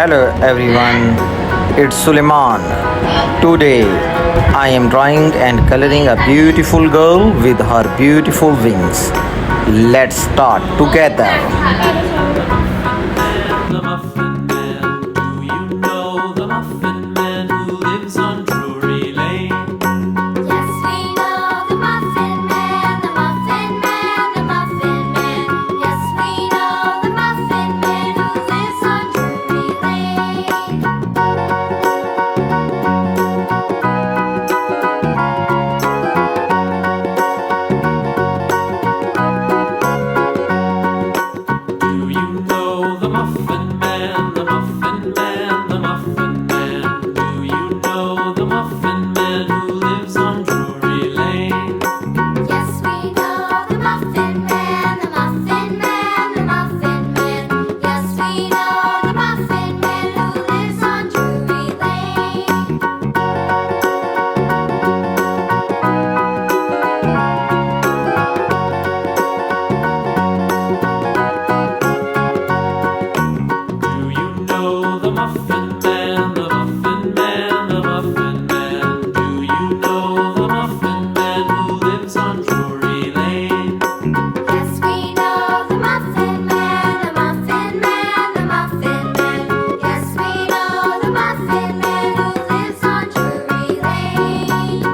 Hello everyone, it's Suleiman. Today I am drawing and coloring a beautiful girl with her beautiful wings. Let's start together. The Muffin Man. Do you know the Muffin Man who lives on Drury Lane? Yes, we know the Muffin Man, the Muffin Man, the Muffin Man. Yes, we know the Muffin Man who lives on Drury Lane. Do you know the Muffin Man, the Muffin Man, the Muffin Man? Do you know the Muffin Man who lives on Drury Lane? Yes, we know the Muffin Man, the Muffin Man, the Muffin Man. Yes, we know the Muffin Man who lives on Drury Lane. Do you know the Muffin Man, the Muffin Man, the Muffin Man? Do you know the Muffin Man who lives on Drury Lane? Yes, we know the Muffin Man, the Muffin Man, the Muffin Man. Yes, we know the Muffin Man who lives on Drury Lane.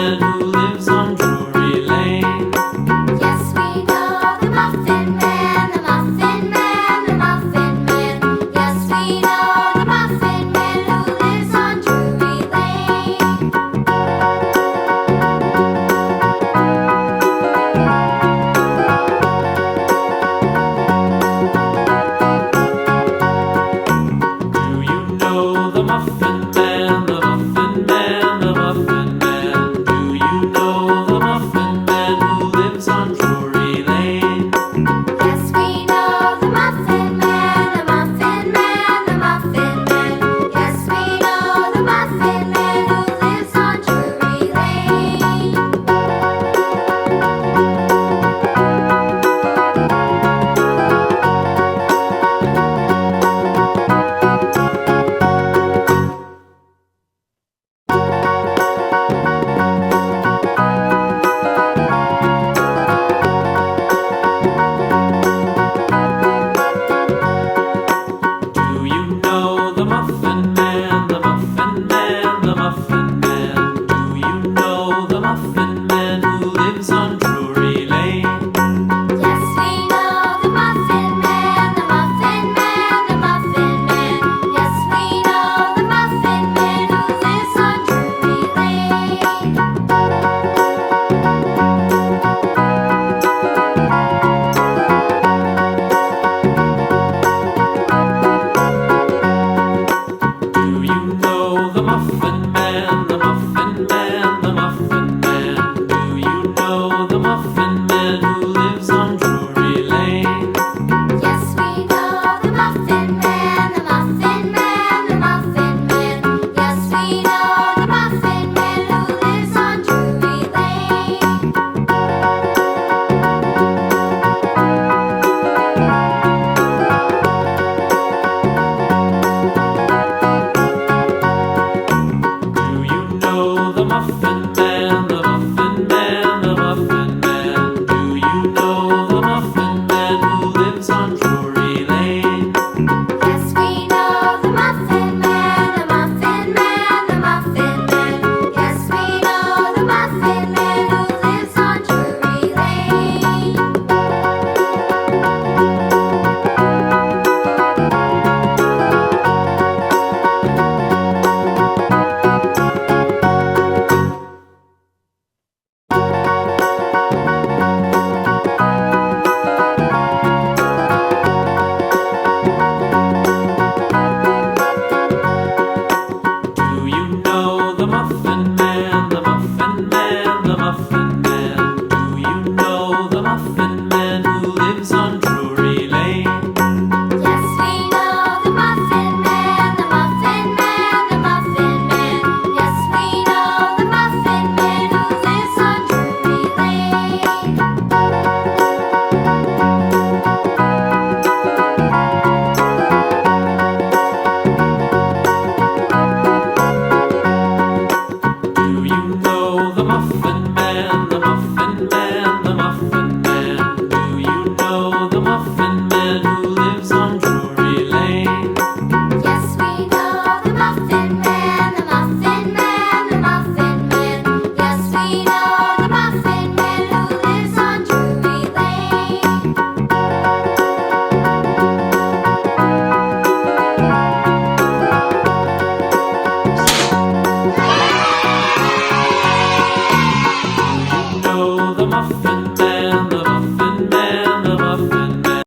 Man who lives on Drury Lane. Yes, we know the Muffin Man, the Muffin Man, the Muffin Man. Yes, we know the Muffin Man who lives on Drury Lane. Do you know the Muffin Man, the Muffin Man, the Muffin Man? Do you know the Muffin Man who lives on Drury Lane? Yes, we know the Muffin Man, the Muffin Man, the Muffin Man. Yes, we know the Muffin Man who lives on Drury Lane. Do you know the Muffin Man, the Muffin Man, the Muffin Man? Do you know the Muffin